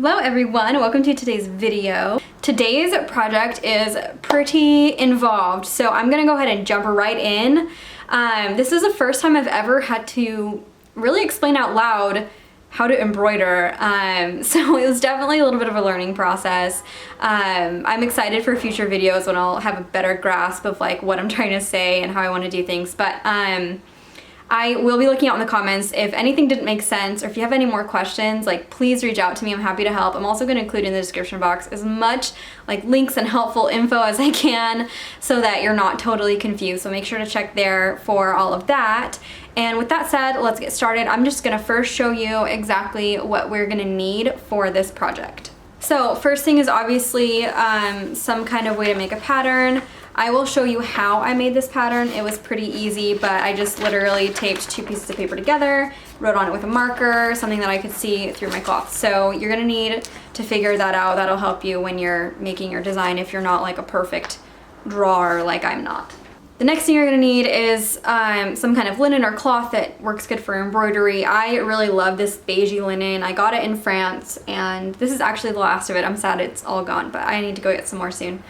Hello everyone, welcome to today's video. Today's project is pretty involved, so I'm gonna go ahead and jump right in. This is the first time I've ever had to really explain out loud how to embroider, so it was definitely a little bit of a learning process. I'm excited for future videos when I'll have a better grasp of like what I'm trying to say and how I want to do things, but I will be looking out in the comments if anything didn't make sense or if you have any more questions, like please reach out to me. I'm happy to help. I'm also going to include in the description box as much like links and helpful info as I can so that you're not totally confused. So make sure to check there for all of that. And with that said, let's get started. I'm just going to first show you exactly what we're going to need for this project. So first thing is obviously some kind of way to make a pattern. I will show you how I made this pattern. It was pretty easy, but I just literally taped two pieces of paper together, wrote on it with a marker, something that I could see through my cloth. So you're gonna need to figure that out. That'll help you when you're making your design if you're not like a perfect drawer like I'm not. The next thing you're gonna need is some kind of linen or cloth that works good for embroidery. I really love this beigey linen. I got it in France and this is actually the last of it. I'm sad it's all gone, but I need to go get some more soon.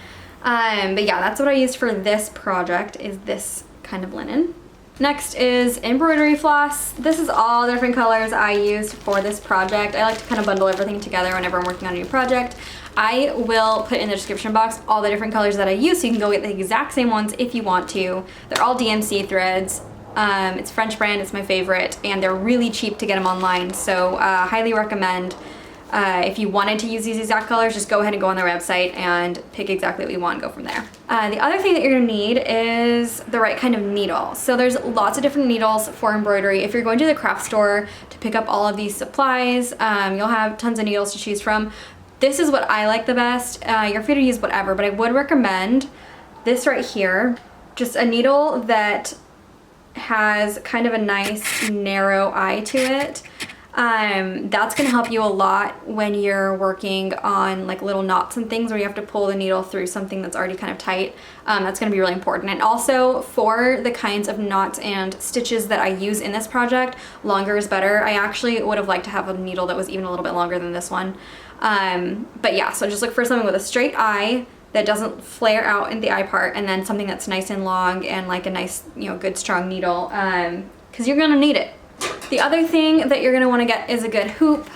But yeah, that's what I used for this project, is this kind of linen. Next is embroidery floss. This is all the different colors I used for this project. I like to kind of bundle everything together whenever I'm working on a new project. I will put in the description box all the different colors that I use so you can go get the exact same ones if you want to. They're all DMC threads. It's French brand, it's my favorite, and they're really cheap to get them online, so highly recommend. If you wanted to use these exact colors, just go ahead and go on their website and pick exactly what you want and go from there. The other thing that you're gonna need is the right kind of needle. So there's lots of different needles for embroidery. If you're going to the craft store to pick up all of these supplies, you'll have tons of needles to choose from. This is what I like the best. You're free to use whatever, but I would recommend this right here. Just a needle that has kind of a nice narrow eye to it. That's gonna help you a lot when you're working on like little knots and things where you have to pull the needle through something that's already kind of tight. That's gonna be really important. And also for the kinds of knots and stitches that I use in this project, longer is better. I actually would have liked to have a needle that was even a little bit longer than this one. But yeah, so just look for something with a straight eye that doesn't flare out in the eye part, and then something that's nice and long and like a nice, good strong needle, because you're gonna need it. The other thing that you're gonna wanna get is a good hoop.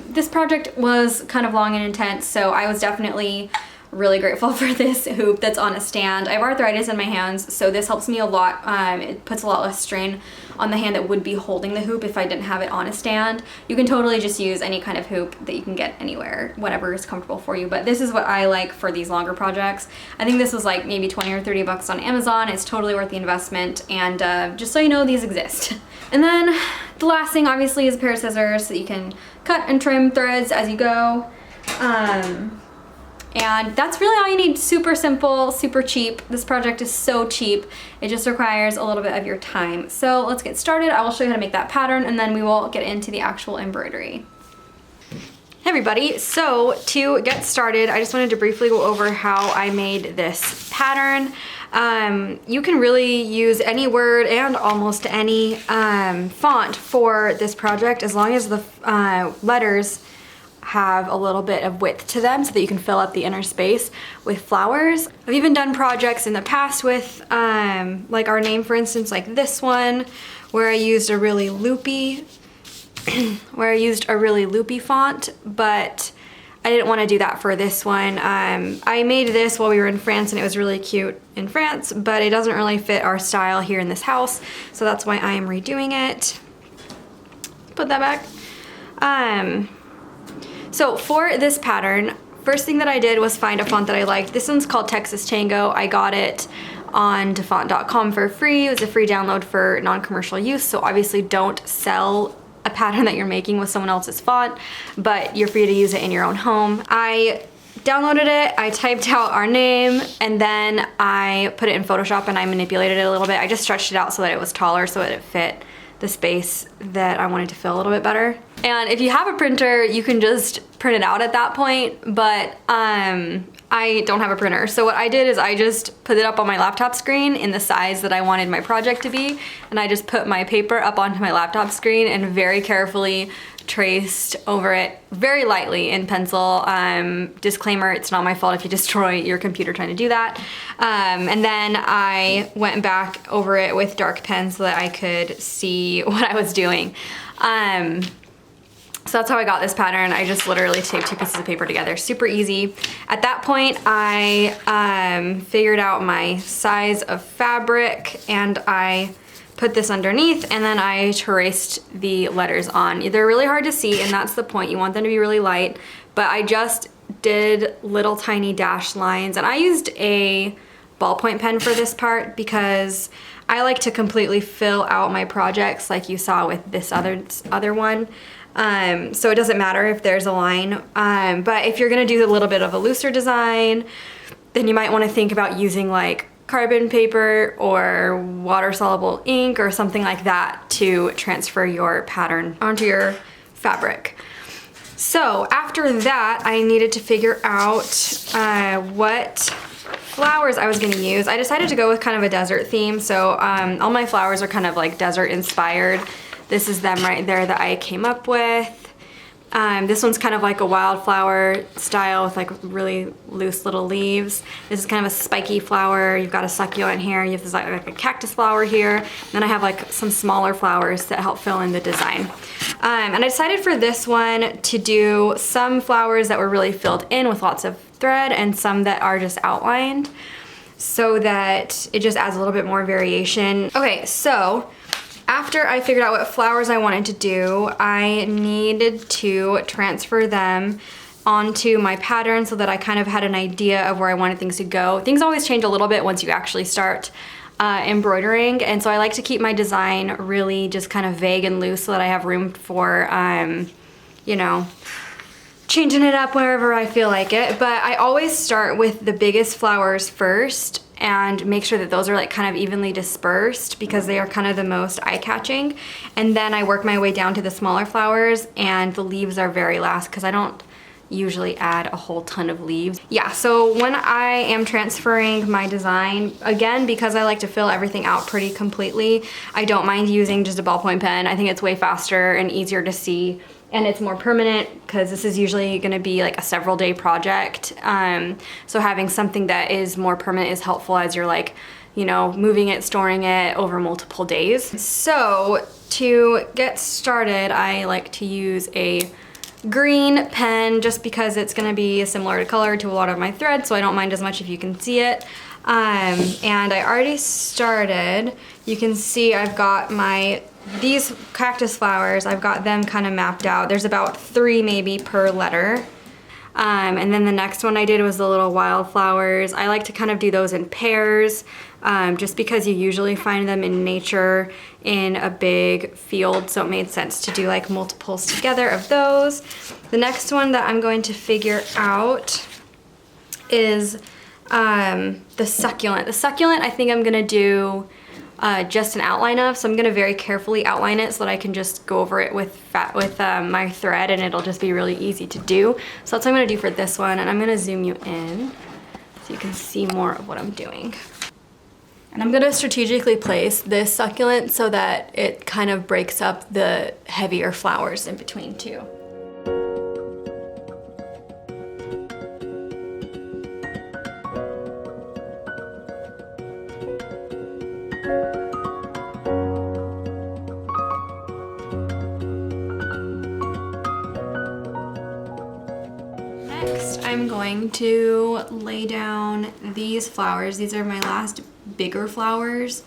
This project was kind of long and intense, so I was definitely really grateful for this hoop that's on a stand. I have arthritis in my hands, so this helps me a lot. It puts a lot less strain on the hand that would be holding the hoop if I didn't have it on a stand. You can totally just use any kind of hoop that you can get anywhere, whatever is comfortable for you, but this is what I like for these longer projects. I think this was like maybe 20 or 30 bucks on Amazon. It's totally worth the investment, and just so you know, these exist. And then the last thing obviously is a pair of scissors so that you can cut and trim threads as you go. And that's really all you need. Super simple, super cheap. This project is so cheap. It just requires a little bit of your time. So let's get started. I will show you how to make that pattern and then we will get into the actual embroidery. Hey everybody, so to get started, I just wanted to briefly go over how I made this pattern. You can really use any word and almost any font for this project as long as the letters have a little bit of width to them so that you can fill up the inner space with flowers. I've even done projects in the past with like our name, for instance, like this one, where I used a really loopy font, but I didn't want to do that for this one. I made this while we were in France and it was really cute in France, but it doesn't really fit our style here in this house, so that's why I am redoing it. Put that back. So for this pattern, first thing that I did was find a font that I liked. This one's called Texas Tango. I got it on dafont.com for free. It was a free download for non-commercial use, so obviously don't sell a pattern that you're making with someone else's font, but you're free to use it in your own home. I downloaded it, I typed out our name, and then I put it in Photoshop and I manipulated it a little bit. I just stretched it out so that it was taller so that it fit the space that I wanted to fill a little bit better. And if you have a printer, you can just print it out at that point, but I don't have a printer. So what I did is I just put it up on my laptop screen in the size that I wanted my project to be, and I just put my paper up onto my laptop screen and very carefully traced over it very lightly in pencil. Disclaimer, it's not my fault if you destroy your computer trying to do that. And then I went back over it with dark pen so that I could see what I was doing. So that's how I got this pattern. I just literally taped 2 pieces of paper together, super easy. At that point, I figured out my size of fabric and I put this underneath, and then I traced the letters on. They're really hard to see, and that's the point. You want them to be really light, but I just did little tiny dash lines, and I used a ballpoint pen for this part because I like to completely fill out my projects like you saw with this other one. So it doesn't matter if there's a line, but if you're gonna do a little bit of a looser design, then you might wanna think about using like carbon paper or water-soluble ink or something like that to transfer your pattern onto your fabric. So after that, I needed to figure out what flowers I was gonna use. I decided to go with kind of a desert theme, so all my flowers are kind of like desert inspired. This is them right there that I came up with. This one's kind of like a wildflower style with like really loose little leaves. This is kind of a spiky flower. You've got a succulent here. You have this like a cactus flower here. Then I have like some smaller flowers that help fill in the design. And I decided for this one to do some flowers that were really filled in with lots of thread and some that are just outlined so that it just adds a little bit more variation. Okay, so after I figured out what flowers I wanted to do, I needed to transfer them onto my pattern so that I kind of had an idea of where I wanted things to go. Things always change a little bit once you actually start embroidering, and so I like to keep my design really just kind of vague and loose so that I have room for, you know, changing it up wherever I feel like it. But I always start with the biggest flowers first and make sure that those are like kind of evenly dispersed because they are kind of the most eye-catching. And then I work my way down to the smaller flowers, and the leaves are very last because I don't usually add a whole ton of leaves. Yeah, so when I am transferring my design, again, because I like to fill everything out pretty completely, I don't mind using just a ballpoint pen. I think it's way faster and easier to see, and it's more permanent because this is usually gonna be like a several day project. So having something that is more permanent is helpful as you're like, you know, moving it, storing it over multiple days. So to get started, I like to use a green pen just because it's gonna be similar to color to a lot of my thread, so I don't mind as much if you can see it. And I already started. You can see I've got these cactus flowers, I've got them kind of mapped out. There's about 3 maybe per letter. And then the next one I did was the little wildflowers. I like to kind of do those in pairs, just because you usually find them in nature in a big field, so it made sense to do like multiples together of those. The next one that I'm going to figure out is the succulent. The succulent I think I'm gonna do just an outline of, so I'm gonna very carefully outline it so that I can just go over it with my thread, and it'll just be really easy to do. So that's what I'm gonna do for this one, and I'm gonna zoom you in so you can see more of what I'm doing. And I'm gonna strategically place this succulent so that it kind of breaks up the heavier flowers in between too. Next, I'm going to lay down these flowers. These are my last bigger flowers,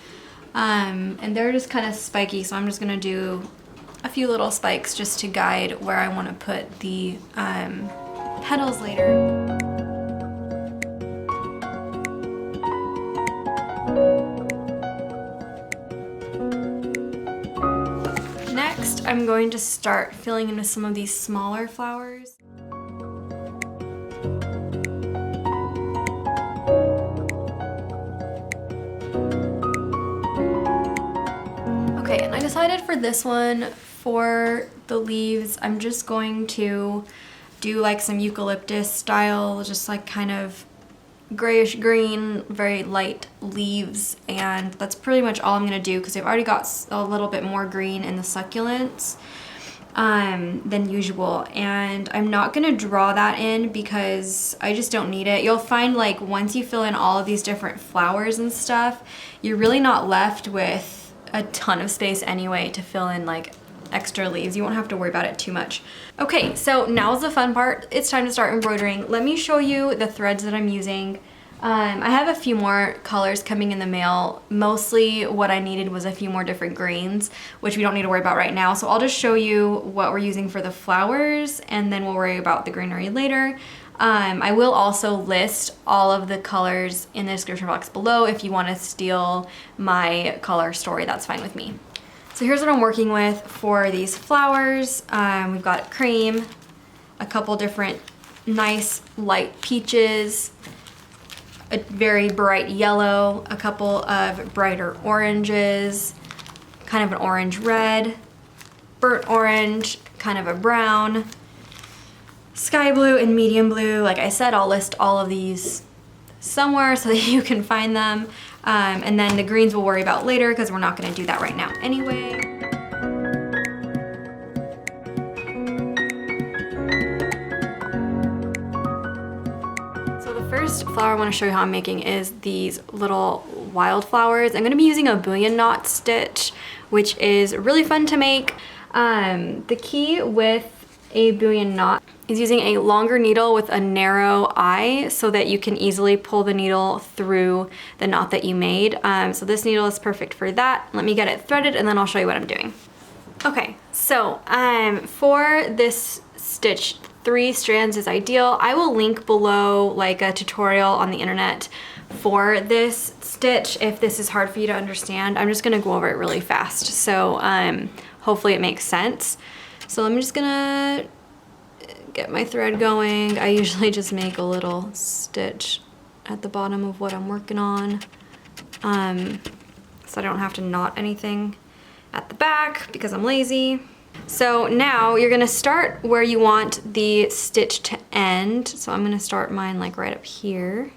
and they're just kind of spiky, so I'm just gonna do a few little spikes just to guide where I want to put the petals later. Next, I'm going to start filling in with some of these smaller flowers. Okay, and I decided for this one, for the leaves, I'm just going to do like some eucalyptus style, just like kind of grayish green, very light leaves, and that's pretty much all I'm gonna do because I've already got a little bit more green in the succulents than usual, and I'm not gonna draw that in because I just don't need it. You'll find like once you fill in all of these different flowers and stuff, you're really not left with a ton of space anyway to fill in like extra leaves. You won't have to worry about it too much. Okay, so now's the fun part. It's time to start embroidering. Let me show you the threads that I'm using. I have a few more colors coming in the mail. Mostly what I needed was a few more different greens, which we don't need to worry about right now. So I'll just show you what we're using for the flowers, and then we'll worry about the greenery later. I will also list all of the colors in the description box below. If you want to steal my color story, that's fine with me. So here's what I'm working with for these flowers. We've got cream, a couple different nice light peaches, a very bright yellow, a couple of brighter oranges, kind of an orange red, burnt orange, kind of a brown, sky blue, and medium blue. Like I said, I'll list all of these somewhere so that you can find them. And then the greens we'll worry about later because we're not gonna do that right now anyway. So the first flower I wanna show you how I'm making is these little wildflowers. I'm gonna be using a bullion knot stitch, which is really fun to make. The key with a bullion knot is using a longer needle with a narrow eye so that you can easily pull the needle through the knot that you made. So this needle is perfect for that. Let me get it threaded and then I'll show you what I'm doing. Okay, so for this stitch, 3 strands is ideal. I will link below like a tutorial on the internet for this stitch if this is hard for you to understand. I'm just gonna go over it really fast. So hopefully it makes sense. So I'm just gonna get my thread going. I usually just make a little stitch at the bottom of what I'm working on, so I don't have to knot anything at the back because I'm lazy. So now you're gonna start where you want the stitch to end. So I'm gonna start mine like right up here.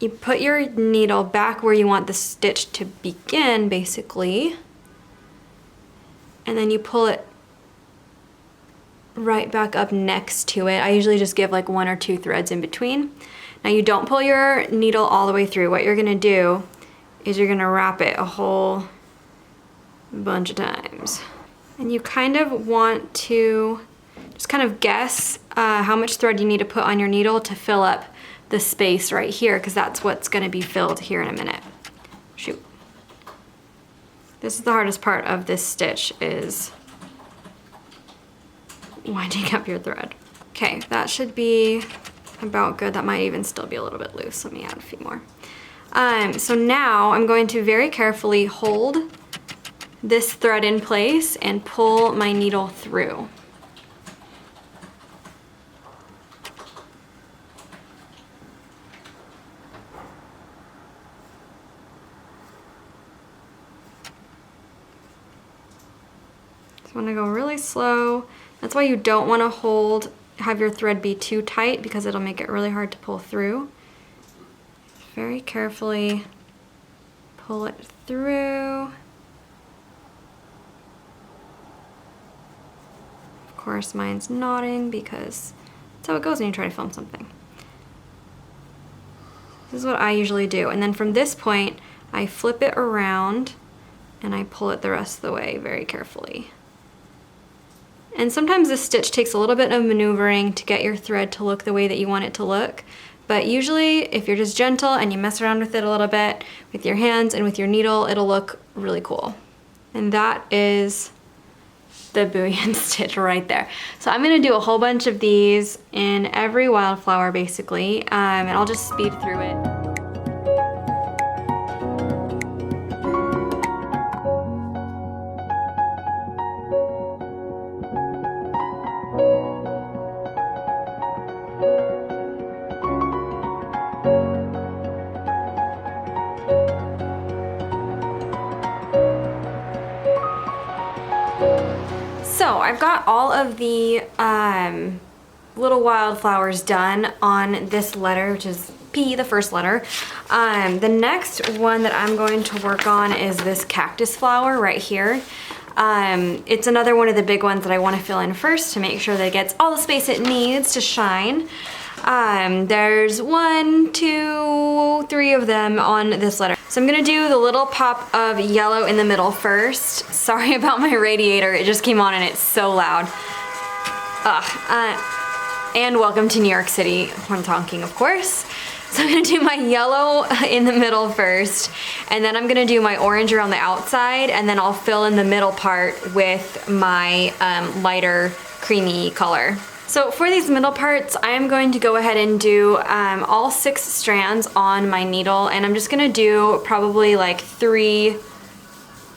You put your needle back where you want the stitch to begin, basically. And then you pull it right back up next to it. I usually just give like 1 or 2 threads in between. Now you don't pull your needle all the way through. What you're gonna do is you're gonna wrap it a whole bunch of times. And you kind of want to just kind of guess how much thread you need to put on your needle to fill up the space right here, because that's what's gonna be filled here in a minute. Shoot. This is the hardest part of this stitch, is winding up your thread. Okay, that should be about good. That might even still be a little bit loose. Let me add a few more. So now I'm going to very carefully hold this thread in place and pull my needle through. So I'm gonna go really slow. That's why you don't want to have your thread be too tight, because it'll make it really hard to pull through. Very carefully pull it through. Of course, mine's knotting because that's how it goes when you try to film something. This is what I usually do. And then from this point, I flip it around and I pull it the rest of the way very carefully. And sometimes this stitch takes a little bit of maneuvering to get your thread to look the way that you want it to look. But usually, if you're just gentle and you mess around with it a little bit with your hands and with your needle, it'll look really cool. And that is the bullion stitch right there. So I'm gonna do a whole bunch of these in every wildflower basically, and I'll just speed through it. I've got all of the little wildflowers done on this letter, which is P, the first letter. The next one that I'm going to work on is this cactus flower right here. It's another one of the big ones that I want to fill in first to make sure that it gets all the space it needs to shine. There's 1, 2, 3 of them on this letter. So I'm gonna do the little pop of yellow in the middle first. Sorry about my radiator, it just came on and it's so loud. And welcome to New York City, horn honking of course. So I'm gonna do my yellow in the middle first, and then I'm gonna do my orange around the outside, and then I'll fill in the middle part with my lighter creamy color. So for these middle parts, I am going to go ahead and do all 6 strands on my needle, and I'm just gonna do probably like 3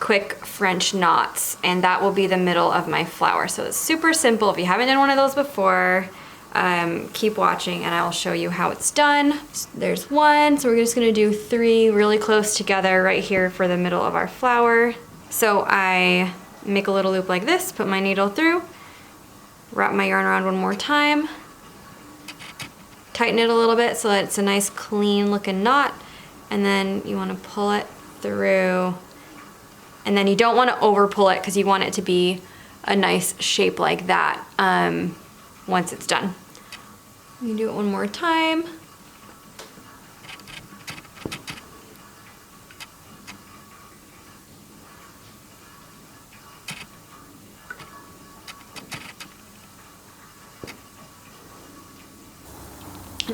quick French knots, and that will be the middle of my flower. So it's super simple. If you haven't done one of those before, keep watching and I'll show you how it's done. There's 1, so we're just gonna do 3 really close together right here for the middle of our flower. So I make a little loop like this, put my needle through, wrap my yarn around one more time, tighten it a little bit so that it's a nice clean looking knot, and then you want to pull it through, and then you don't want to over pull it because you want it to be a nice shape like that once it's done. You do it one more time.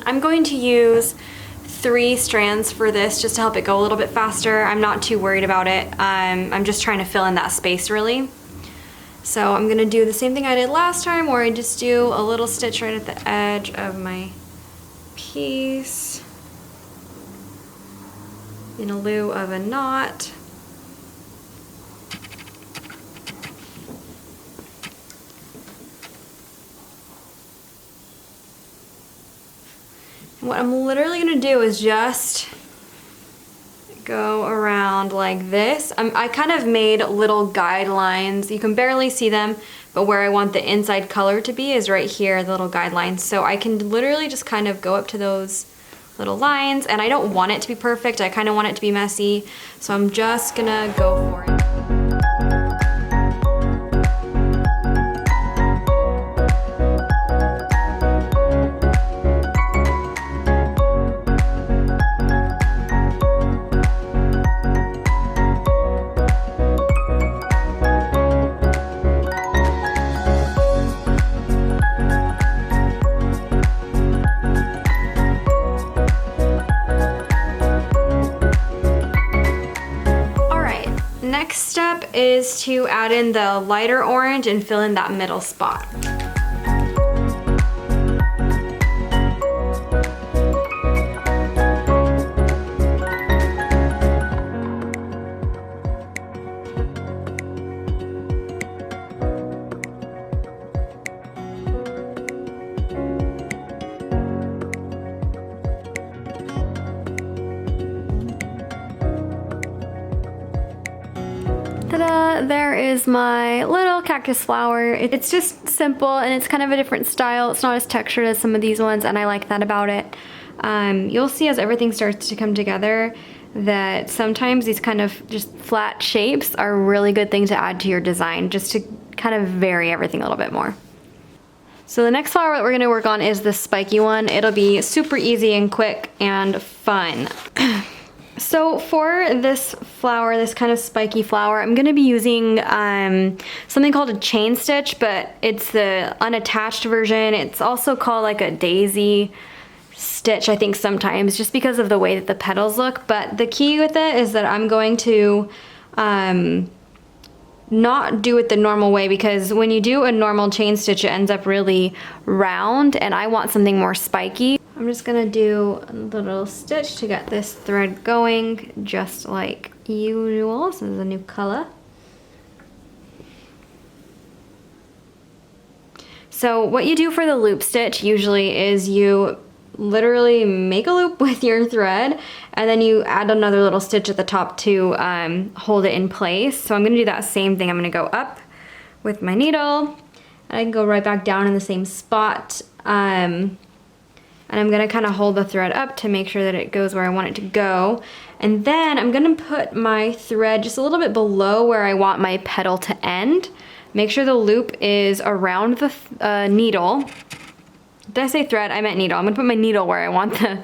I'm going to use 3 strands for this just to help it go a little bit faster. I'm not too worried about it. I'm just trying to fill in that space really. So I'm gonna do the same thing I did last time, where I just do a little stitch right at the edge of my piece in lieu of a knot. What I'm literally gonna do is just go around like this. I kind of made little guidelines. You can barely see them, but where I want the inside color to be is right here, the little guidelines. So I can literally just kind of go up to those little lines, and I don't want it to be perfect. I kind of want it to be messy. So I'm just gonna go for it. Next step is to add in the lighter orange and fill in that middle spot. Ta-da! There is my little cactus flower. It's just simple and it's kind of a different style. It's not as textured as some of these ones, and I like that about it. You'll see as everything starts to come together that sometimes these kind of just flat shapes are a really good thing to add to your design, just to kind of vary everything a little bit more. So the next flower that we're gonna work on is this spiky one. It'll be super easy and quick and fun. So for this flower, this kind of spiky flower, I'm gonna be using something called a chain stitch, but it's the unattached version. It's also called like a daisy stitch, I think sometimes, just because of the way that the petals look. But the key with it is that I'm going to not do it the normal way, because when you do a normal chain stitch, it ends up really round, and I want something more spiky. I'm just gonna do a little stitch to get this thread going, just like usual. So this is a new color. So what you do for the loop stitch usually is you literally make a loop with your thread, and then you add another little stitch at the top to hold it in place. So I'm gonna do that same thing. I'm gonna go up with my needle, And I can go right back down in the same spot. And I'm gonna kind of hold the thread up to make sure that it goes where I want it to go. And then I'm gonna put my thread just a little bit below where I want my petal to end. Make sure the loop is around the needle. Did I say thread? I meant needle. I'm gonna put my needle where I want the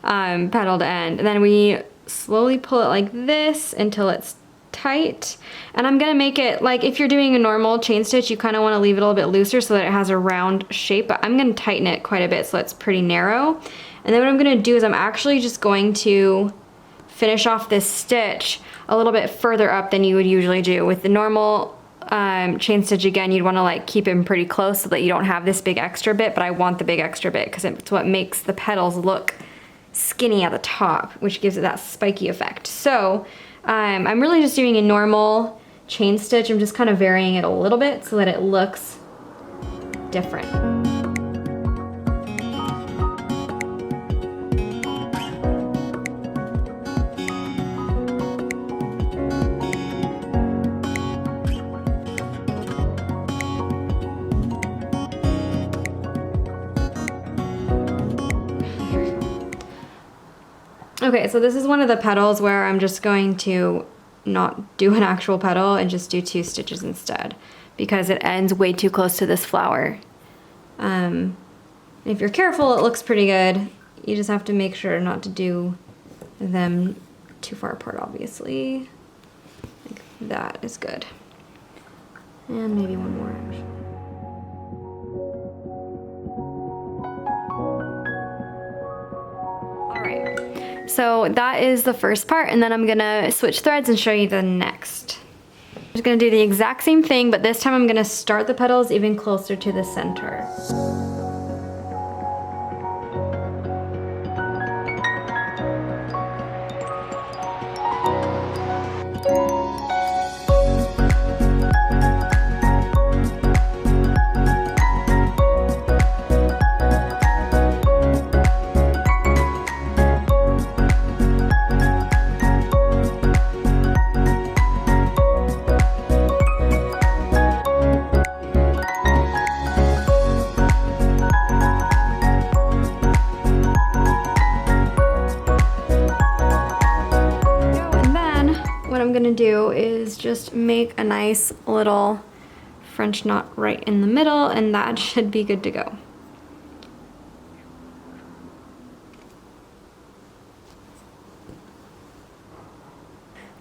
petal to end. And then we slowly pull it like this until it's tight. And I'm gonna make it, like if you're doing a normal chain stitch, you kind of want to leave it a little bit looser so that it has a round shape, but I'm gonna tighten it quite a bit so it's pretty narrow. And then what I'm gonna do is I'm actually just going to finish off this stitch a little bit further up than you would usually do. With the normal chain stitch, again, you'd want to like keep them pretty close so that you don't have this big extra bit, but I want the big extra bit because it's what makes the petals look skinny at the top, which gives it that spiky effect. So I'm really just doing a normal chain stitch. I'm just kind of varying it a little bit so that it looks different. Okay, so this is one of the petals where I'm just going to not do an actual petal and just do 2 stitches instead because it ends way too close to this flower. If you're careful, it looks pretty good. You just have to make sure not to do them too far apart, obviously. Like that is good. And maybe one more actually. So that is the first part, and then I'm gonna switch threads and show you the next. I'm just gonna do the exact same thing, but this time I'm gonna start the petals even closer to the center. Do is just make a nice little French knot right in the middle, and that should be good to go.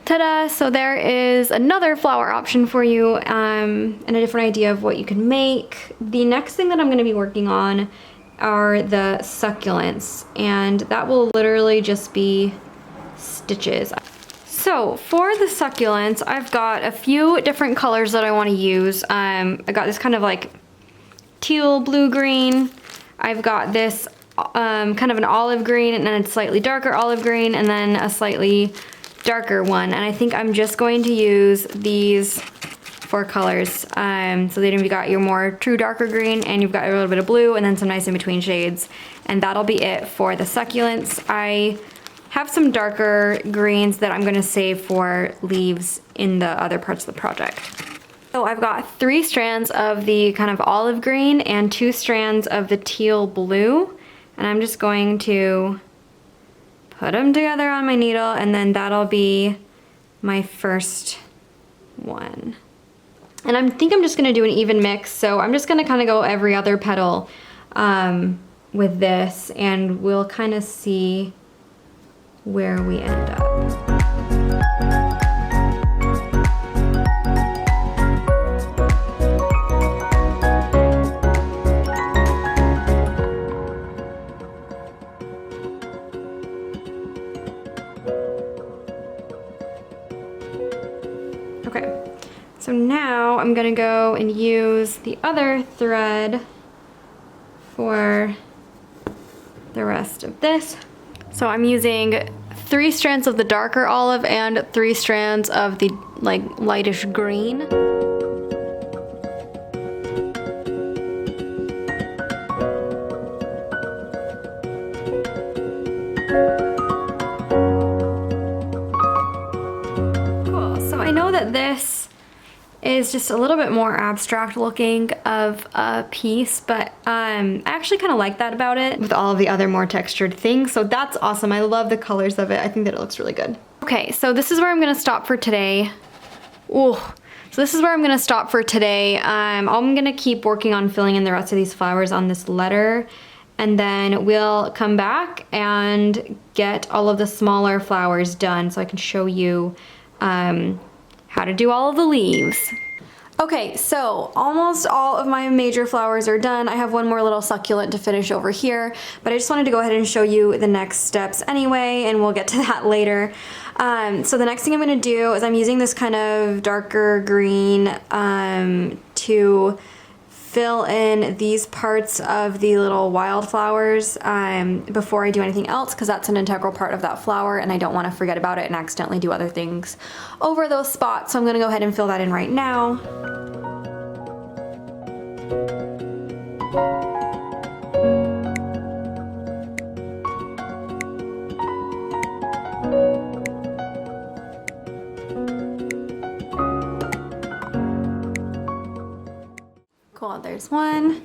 Ta-da! So there is another flower option for you, and a different idea of what you can make. The next thing that I'm going to be working on are the succulents, and that will literally just be stitches. So for the succulents, I've got a few different colors that I want to use. I got this kind of like teal blue green. I've got this kind of an olive green, and then a slightly darker olive green, and then a slightly darker one. And I think I'm just going to use these 4 colors. So then you've got your more true darker green, and you've got a little bit of blue, and then some nice in between shades. And that'll be it for the succulents. I have some darker greens that I'm going to save for leaves in the other parts of the project. So I've got 3 strands of the kind of olive green and 2 strands of the teal blue, and I'm just going to put them together on my needle, and then that'll be my first one. And I think I'm just going to do an even mix, so I'm just going to kind of go every other petal with this, and we'll kind of see where we end up. Okay, so now I'm gonna go and use the other thread for the rest of this. So I'm using 3 strands of the darker olive and 3 strands of the like lightish green. Cool, so I know that this is just a little bit more abstract looking of a piece, but I actually kind of like that about it with all of the other more textured things. So that's awesome. I love the colors of it. I think that it looks really good. Okay, so this is where I'm gonna stop for today. Ooh. So this is where I'm gonna stop for today. I'm gonna keep working on filling in the rest of these flowers on this letter, and then we'll come back and get all of the smaller flowers done so I can show you how to do all of the leaves. Okay, so almost all of my major flowers are done. I have one more little succulent to finish over here, but I just wanted to go ahead and show you the next steps anyway, and we'll get to that later. So the next thing I'm gonna do is I'm using this kind of darker green to fill in these parts of the little wildflowers before I do anything else, because that's an integral part of that flower and I don't want to forget about it and accidentally do other things over those spots. So I'm going to go ahead and fill that in right now. Cool, there's one.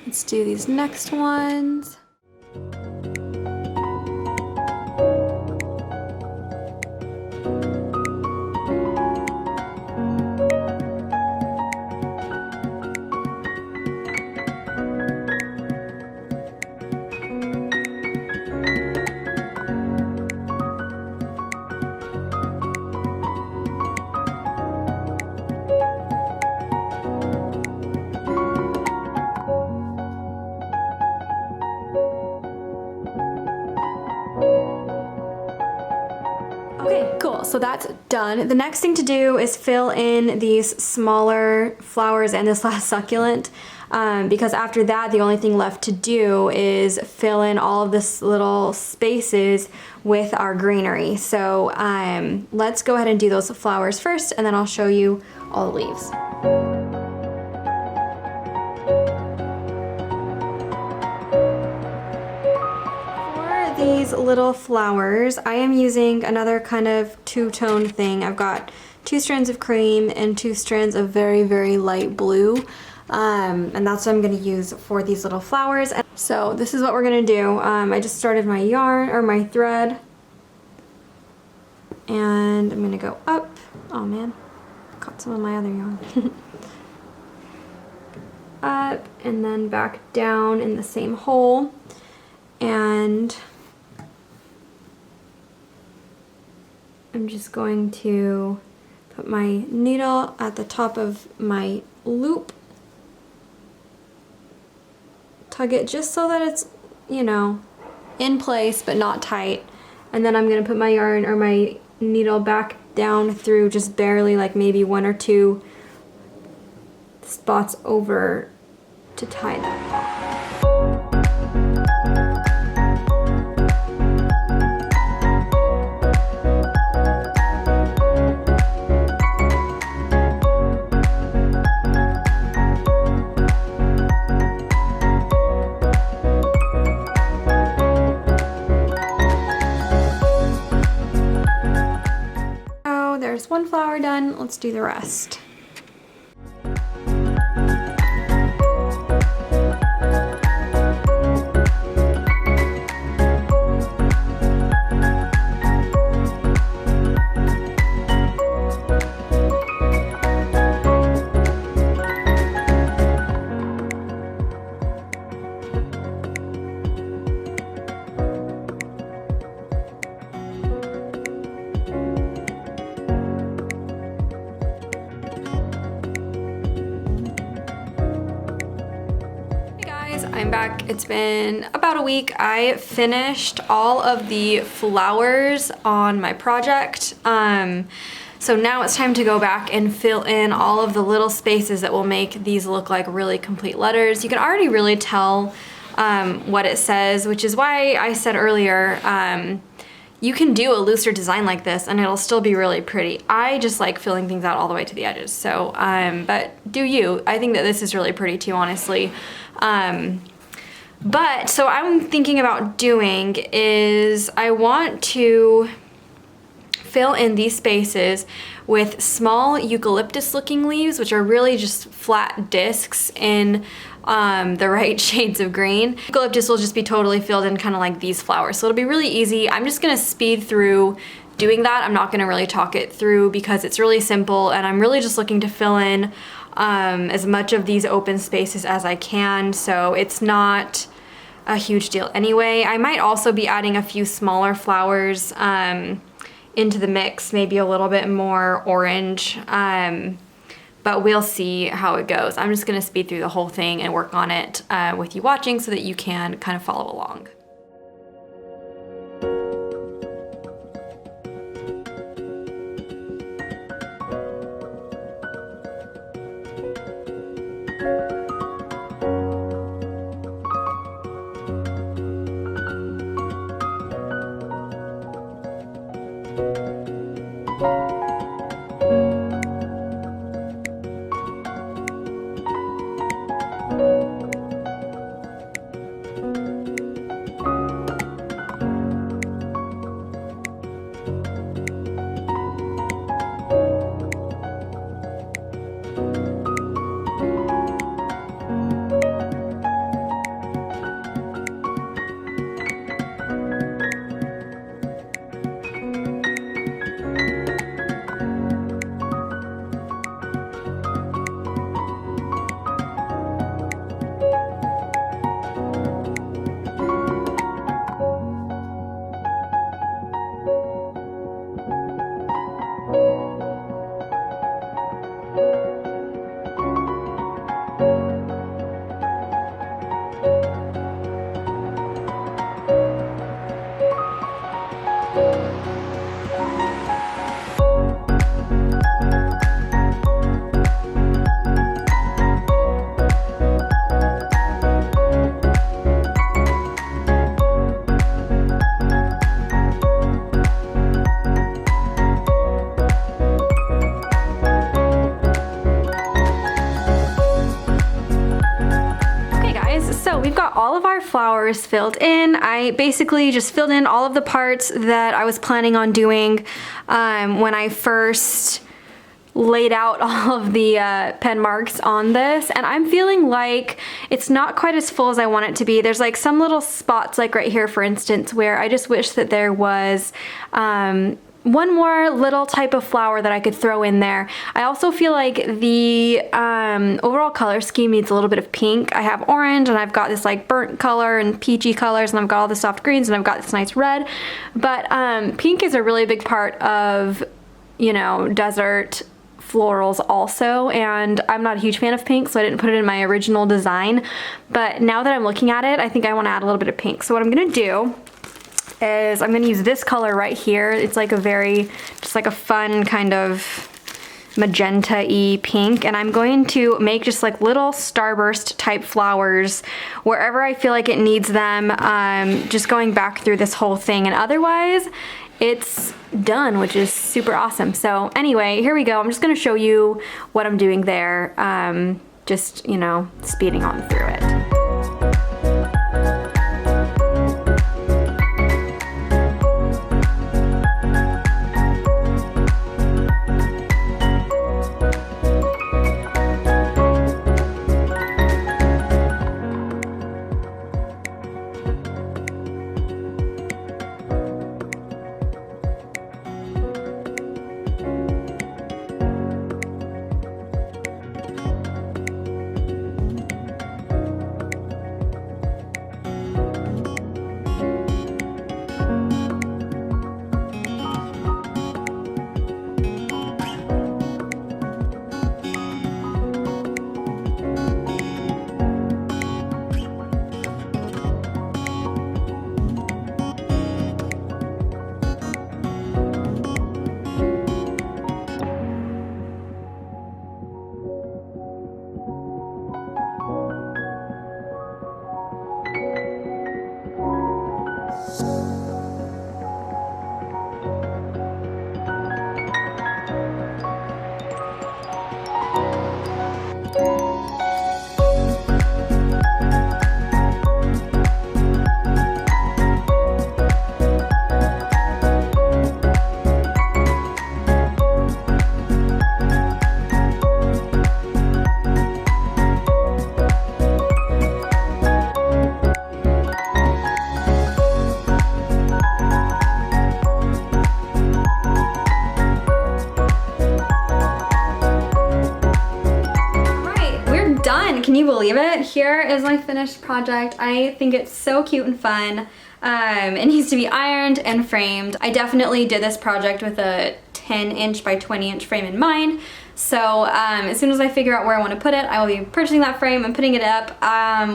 Let's do these next ones. Okay, cool, so that's done. The next thing to do is fill in these smaller flowers and this last succulent, because after that the only thing left to do is fill in all of this little spaces with our greenery. So let's go ahead and do those flowers first, and then I'll show you all the leaves. These little flowers, I am using another kind of two-tone thing. I've got 2 strands of cream and 2 strands of very, very light blue, and that's what I'm going to use for these little flowers. So this is what we're going to do. I just started my yarn, or my thread, and I'm going to go up. Oh man, caught some of my other yarn. Up and then back down in the same hole, and I'm just going to put my needle at the top of my loop, tug it just so that it's, you know, in place but not tight, and then I'm going to put my yarn or my needle back down through just barely, like maybe 1 or 2 spots over to tie that. There's one flower done, let's do the rest. I'm back. It's been about a week. I finished all of the flowers on my project. So now it's time to go back and fill in all of the little spaces that will make these look like really complete letters. You can already really tell what it says, which is why I said earlier, you can do a looser design like this and it'll still be really pretty. I just like filling things out all the way to the edges. So, but do you. I think that this is really pretty too, honestly. But so I'm thinking about doing is I want to fill in these spaces with small eucalyptus looking leaves, which are really just flat discs in the right shades of green. Eucalyptus will just be totally filled in kind of like these flowers. So it'll be really easy. I'm just gonna speed through doing that. I'm not gonna really talk it through because it's really simple, and I'm really just looking to fill in as much of these open spaces as I can, so it's not a huge deal anyway. I might also be adding a few smaller flowers into the mix, maybe a little bit more orange, but we'll see how it goes. I'm just gonna speed through the whole thing and work on it with you watching so that you can kind of follow along. We've got all of our flowers filled in. I basically just filled in all of the parts that I was planning on doing when I first laid out all of the pen marks on this, and I'm feeling like it's not quite as full as I want it to be. There's like some little spots, like right here for instance, where I just wish that there was one more little type of flower that I could throw in there. I also feel like the overall color scheme needs a little bit of pink. I have orange, and I've got this like burnt color and peachy colors, and I've got all the soft greens, and I've got this nice red. But pink is a really big part of, you know, desert florals also, and I'm not a huge fan of pink, so I didn't put it in my original design. But now that I'm looking at it, I think I want to add a little bit of pink. So what I'm gonna do is I'm gonna use this color right here. It's like a very, just like a fun kind of magenta-y pink, and I'm going to make just like little starburst type flowers wherever I feel like it needs them, just going back through this whole thing, and otherwise it's done, which is super awesome. So anyway, here we go. I'm just gonna show you what I'm doing there, just, you know, speeding on through it. you believe it? Here is my finished project. I think it's so cute and fun. It needs to be ironed and framed. I definitely did this project with a 10-inch by 20-inch frame in mind. So as soon as I figure out where I want to put it, I will be purchasing that frame and putting it up.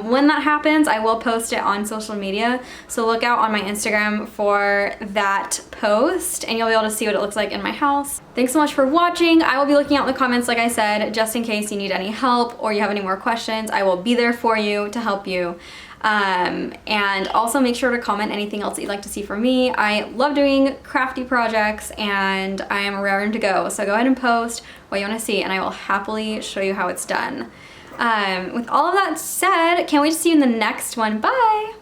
When that happens, I will post it on social media. So look out on my Instagram for that post and you'll be able to see what it looks like in my house. Thanks so much for watching. I will be looking out in the comments, like I said, just in case you need any help or you have any more questions. I will be there for you to help you. And also make sure to comment anything else that you'd like to see from me. I love doing crafty projects and I am raring to go. So go ahead and post what you want to see and I will happily show you how it's done. With all of that said, can't wait to see you in the next one. Bye!